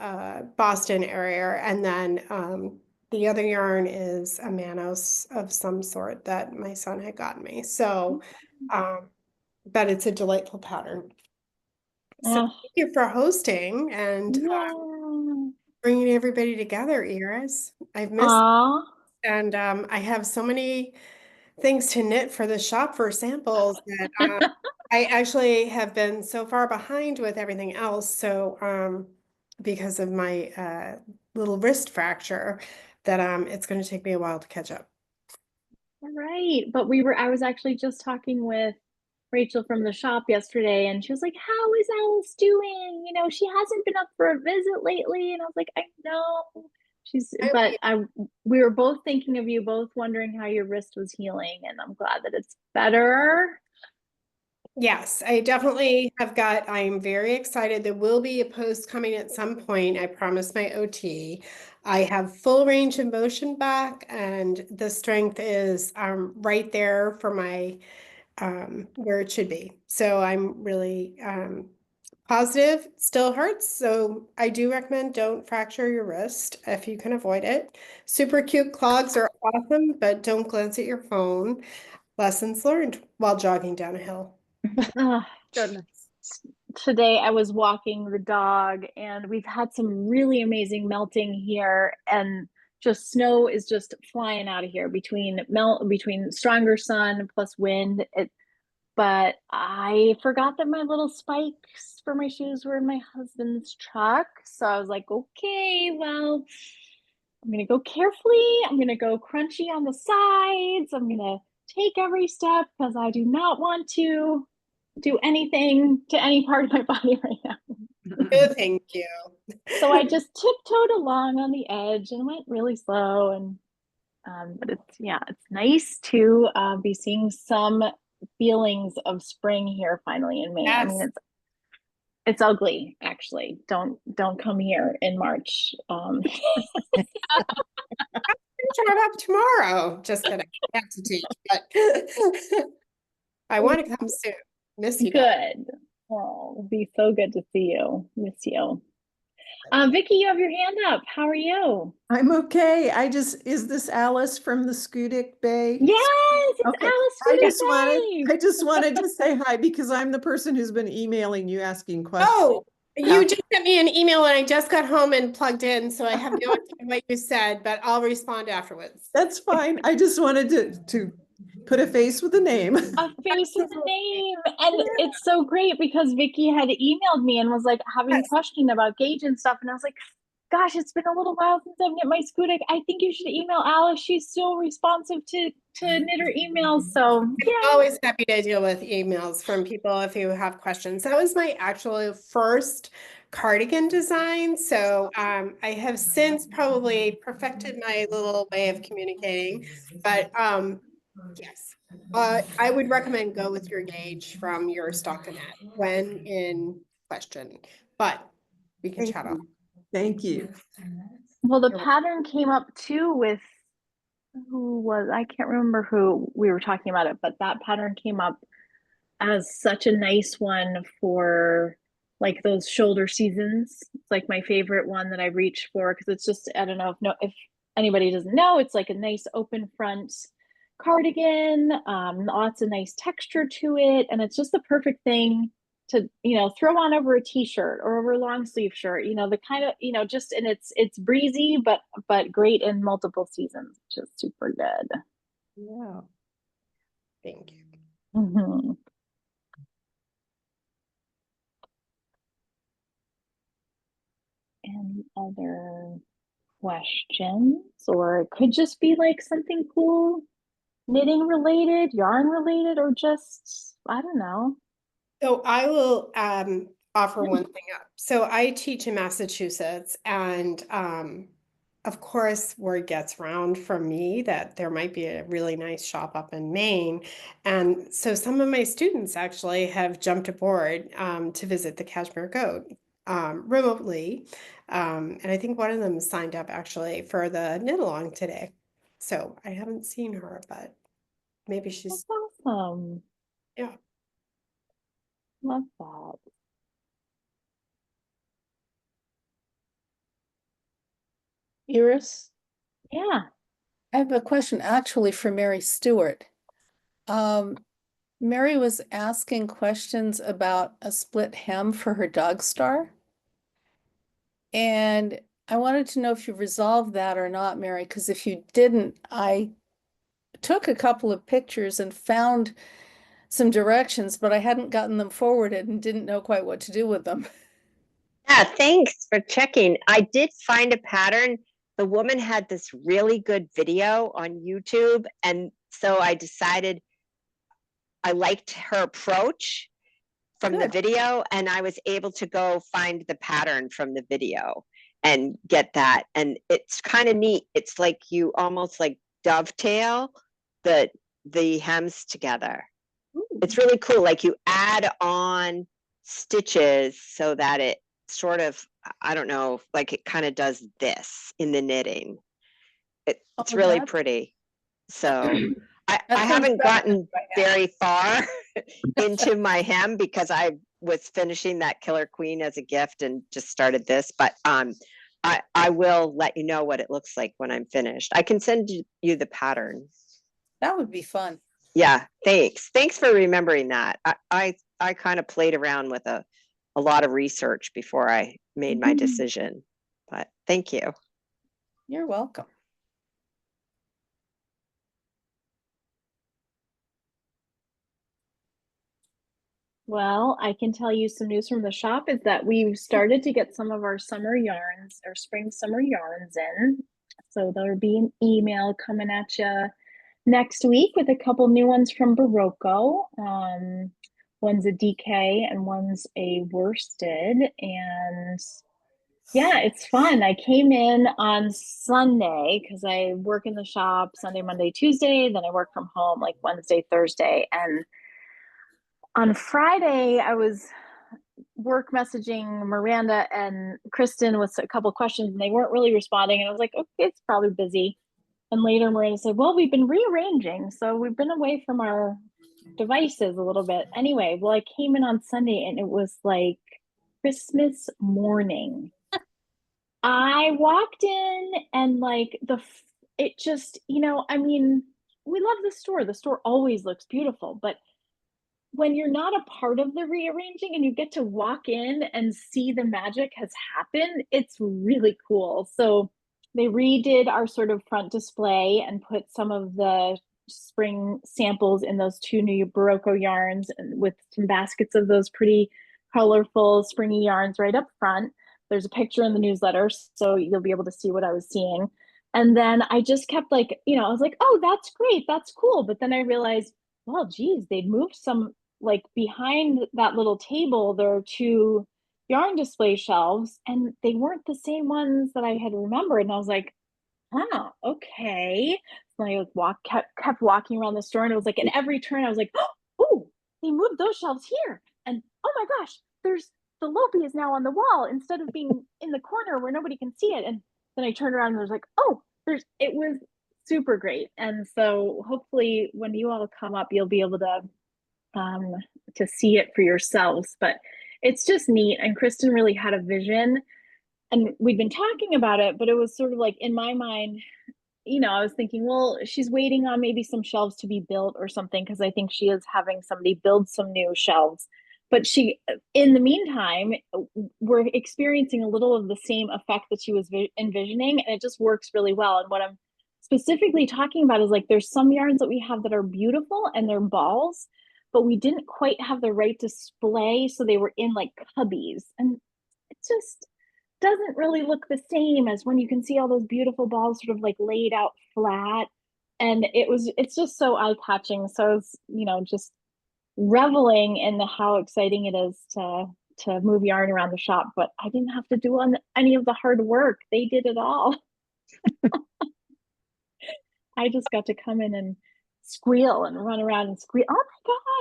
Boston area. And then the other yarn is a Manos of some sort that my son had gotten me. So, but it's a delightful pattern. So thank you for hosting and bringing everybody together, Iris. I've missed and I have so many things to knit for the shop for samples that I actually have been so far behind with everything else. So because of my little wrist fracture that it's going to take me a while to catch up. Right. But I was actually just talking with Rachel from the shop yesterday, and she was like, how is Alice doing? You know, she hasn't been up for a visit lately. And I was like, I know. We were both thinking of you, both wondering how your wrist was healing, and I'm glad that it's better. Yes, I definitely have I'm very excited. There will be a post coming at some point. I promised my OT. I have full range of motion back, and the strength is right there for my where it should be. So I'm really positive. Still hurts, so I do recommend don't fracture your wrist if you can avoid it. Super cute clogs are awesome, but don't glance at your phone. Lessons learned while jogging down a hill. Oh, goodness. Today I was walking the dog, and we've had some really amazing melting here, and just snow is just flying out of here between stronger sun plus wind. but I forgot that my little spikes for my shoes were in my husband's truck. So I was like, okay, well, I'm gonna go carefully. I'm gonna go crunchy on the sides. I'm gonna take every step because I do not want to do anything to any part of my body right now. No, thank you. So I just tiptoed along on the edge and went really slow. And but it's nice to be seeing some feelings of spring here finally in May. I mean, Yes. it's ugly actually. Don't come here in March. Shut up tomorrow. Just kidding. I have to teach, but I want to come soon. Miss you guys. Good. Oh, it'll be so good to see you. Miss you. Vicky, you have your hand up. How are you? I'm okay. Is this Alice from the Scudic Bay? Yes, it's Okay. Alice Scudic I just wanted to say hi because I'm the person who's been emailing you asking questions. Oh, you just sent me an email and I just got home and plugged in, so I have no idea what you said, but I'll respond afterwards. That's fine. I just wanted to put a face with a name. A face with a name. And it's so great because Vicky had emailed me and was like having a question about gauge and stuff. And I was like, gosh, it's been a little while since I've knit my Scudic. I think you should email Alice. She's so responsive to knitter emails. So I'm always happy to deal with emails from people if you have questions. That was my actual first cardigan design. So I have since probably perfected my little way of communicating, but yes, I would recommend go with your gauge from your stockinette when in question, but we can chat on. Thank you. Well, the pattern came up too with I can't remember who we were talking about it, but that pattern came up as such a nice one for like those shoulder seasons. It's like my favorite one that I reach for because it's just, I don't know if anybody doesn't know, it's like a nice open front cardigan, lots of nice texture to it, and it's just the perfect thing to throw on over a t-shirt or over a long sleeve shirt, the kind of just, and it's breezy but great in multiple seasons, which is super good. Yeah, thank you. Mm-hmm. Any other questions? Or it could just be like something cool, knitting related, yarn related, or just, I don't know. So I will offer one thing up. So I teach in Massachusetts, and of course, word gets around from me that there might be a really nice shop up in Maine. And so some of my students actually have jumped aboard to visit the Cashmere Goat remotely. And I think one of them signed up actually for the knit along today. So I haven't seen her, but maybe she's awesome. Yeah. Love that. Iris? Yeah. I have a question actually for Mary Stewart. Mary was asking questions about a split hem for her dog star. And I wanted to know if you resolved that or not, Mary, because if you didn't, I took a couple of pictures and found some directions, but I hadn't gotten them forwarded and didn't know quite what to do with them. Yeah, thanks for checking. I did find a pattern. The woman had this really good video on YouTube, and so I decided I liked her approach from the video, and I was able to go find the pattern from the video and get that. And it's kind of neat. It's like you almost like dovetail the hems together. Ooh. It's really cool. Like you add on stitches so that it sort of, I don't know, like it kind of does this in the knitting. It's really pretty. So I haven't gotten very far into my hem because I was finishing that Killer Queen as a gift and just started this, but I will let you know what it looks like when I'm finished. I can send you the pattern. That would be fun. Yeah, thanks. Thanks for remembering that. I kind of played around with a lot of research before I made my decision, but thank you. You're welcome. Well, I can tell you some news from the shop is that we've started to get some of our summer yarns or spring summer yarns in. So there'll be an email coming at you next week with a couple new ones from Barocco. One's a DK and one's a worsted. And yeah, it's fun. I came in on Sunday because I work in the shop Sunday, Monday, Tuesday. Then I work from home like Wednesday, Thursday. And on Friday, I was work messaging Miranda and Kristen with a couple questions, and they weren't really responding. And I was like, okay, it's probably busy. And later, Miranda said, well, we've been rearranging. So we've been away from our devices a little bit. Anyway, well, I came in on Sunday and it was like Christmas morning. I walked in and like it just, I mean, we love the store. The store always looks beautiful, but when you're not a part of the rearranging and you get to walk in and see the magic has happened, it's really cool. So they redid our sort of front display and put some of the spring samples in those two new Barocco yarns and with some baskets of those pretty colorful springy yarns right up front. There's a picture in the newsletter, so you'll be able to see what I was seeing. And then I just kept like, I was like, oh, that's great. That's cool. But then I realized, well, geez, they moved some, like behind that little table, there are two yarn display shelves and they weren't the same ones that I had remembered. And I was like, huh, okay. So I kept walking around the store and it was like at every turn I was like, oh, they moved those shelves here. And oh my gosh, the Lopi is now on the wall instead of being in the corner where nobody can see it. And then I turned around and I was like, oh, it was super great. And so hopefully when you all come up, you'll be able to see it for yourselves. But it's just neat. And Kristen really had a vision. And we'd been talking about it, but it was sort of like in my mind, I was thinking, well, she's waiting on maybe some shelves to be built or something, because I think she is having somebody build some new shelves. But in the meantime, we're experiencing a little of the same effect that she was envisioning, and it just works really well. And what I'm specifically talking about is like there's some yarns that we have that are beautiful and they're balls, but we didn't quite have the right display, so they were in like cubbies, and it just doesn't really look the same as when you can see all those beautiful balls sort of like laid out flat. And it's just so eye-catching. So I was, just reveling in how exciting it is to move yarn around the shop, but I didn't have to do any of the hard work. They did it all. I just got to come in and squeal and run around and squeal. Oh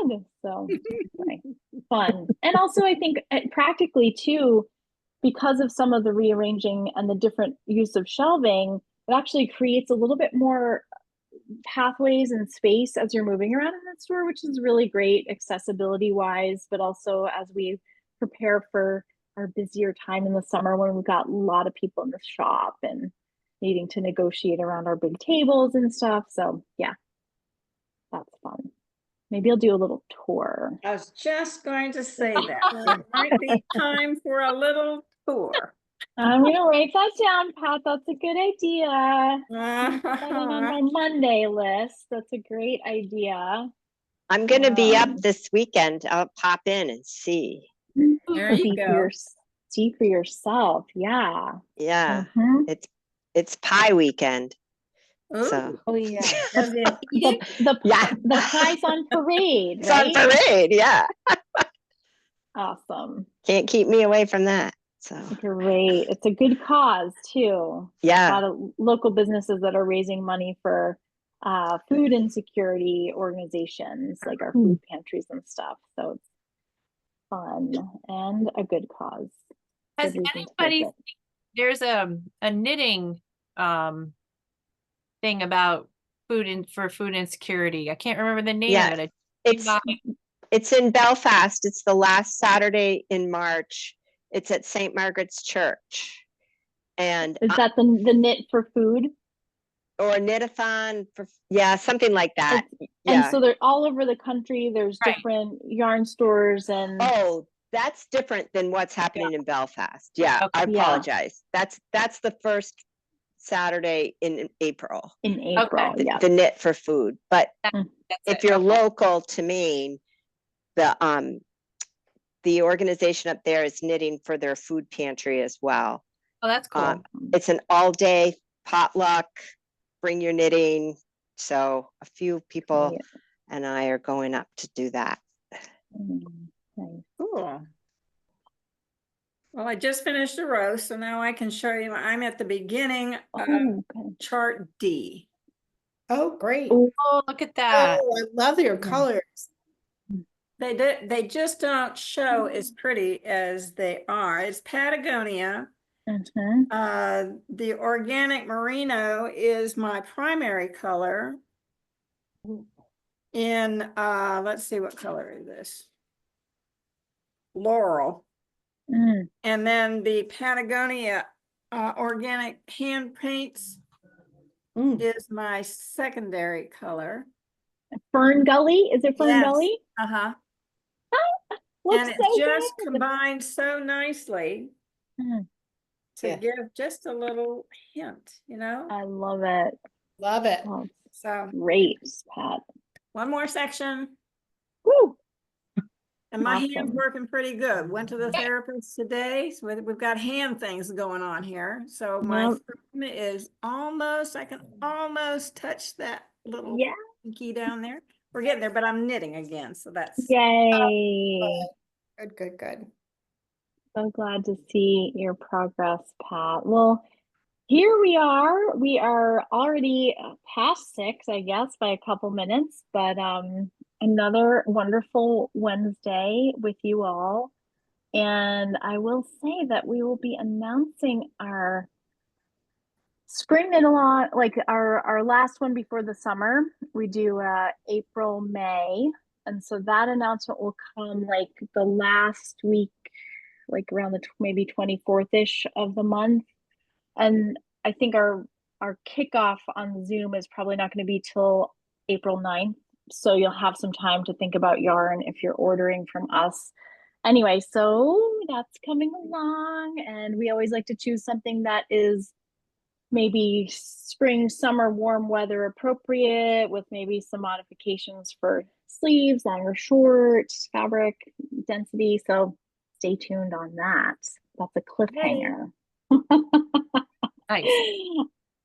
my God. So anyway, fun. And also I think practically too, because of some of the rearranging and the different use of shelving, it actually creates a little bit more pathways and space as you're moving around in that store, which is really great accessibility wise, but also as we prepare for our busier time in the summer when we've got a lot of people in the shop and needing to negotiate around our big tables and stuff. So yeah, that's fun. Maybe I'll do a little tour. I was just going to say that. It might be time for a little tour. I'm going to write that down, Pat. That's a good idea. Put that on my Monday list. That's a great idea. I'm going to be up this weekend. I'll pop in and see. There you go. See for yourself. Yeah. Yeah. It's pie weekend. Ooh. So. Oh yeah. The pie's on parade. It's right? on parade. Yeah. Awesome. Can't keep me away from that. So great. It's a good cause too. Yeah. A lot of local businesses that are raising money for food insecurity organizations like our food pantries and stuff. So it's fun and a good cause. Has anybody, there's a knitting thing about for food insecurity. I can't remember the name of it. It's in Belfast. It's the last Saturday in March. It's at St. Margaret's Church. And is that the knit for food? Or a knit-a-thon for, something like that. And so they're all over the country. There's different yarn stores and. Oh, that's different than what's happening in Belfast. Yeah, okay. I apologize. That's the first Saturday in April. In April, the knit for food. But if you're local to Maine, the the organization up there is knitting for their food pantry as well. Oh, that's cool. It's an all-day potluck, bring your knitting. So a few people and I are going up to do that. Cool. Well, I just finished the row, so now I can show you, I'm at the beginning of chart D. Oh, great. Oh, look at that. Oh, I love your colors. They just don't show as pretty as they are. It's Patagonia. The organic merino is my primary color. In let's see, what color is this? Laurel. And then the Patagonia organic hand paints is my secondary color. Fern Gully? Is it Fern Gully? Uh-huh. Looks And it's so just good. combined so nicely to give just a little hint, you know? I love it. Love it. Oh, so great, Pat. One more section. Woo! And my hand's Awesome. working pretty good. Went to the therapist today. So we've got hand things going on here. So my thumb is almost, I can almost touch that little pinky down there. We're getting there, but I'm knitting again. So that's Yay. Good, good, good. So glad to see your progress, Pat. Well, here we are. We are already past 6, I guess, by a couple minutes, but another wonderful Wednesday with you all. And I will say that we will be announcing our spring knit along, like our last one before the summer. We do April, May. And so that announcement will come like the last week, like around the maybe 24th-ish of the month. And I think our kickoff on Zoom is probably not going to be till April 9th. So you'll have some time to think about yarn if you're ordering from us. Anyway, so that's coming along. And we always like to choose something that is maybe spring, summer, warm weather appropriate, with maybe some modifications for sleeves, long or short, fabric density. So stay tuned on that. That's a cliffhanger. Nice.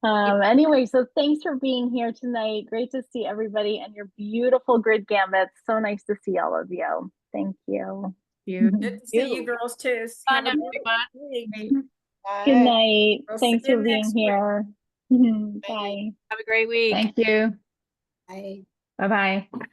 Anyway, so thanks for being here tonight. Great to see everybody and your beautiful Grid Gambits. So nice to see all of you. Thank you. good to see you girls too. Fun, Have a everyone. great week. Good night. We'll see Thanks you for being next week. here. Bye. Have a great week. Thank you. Bye. Bye-bye.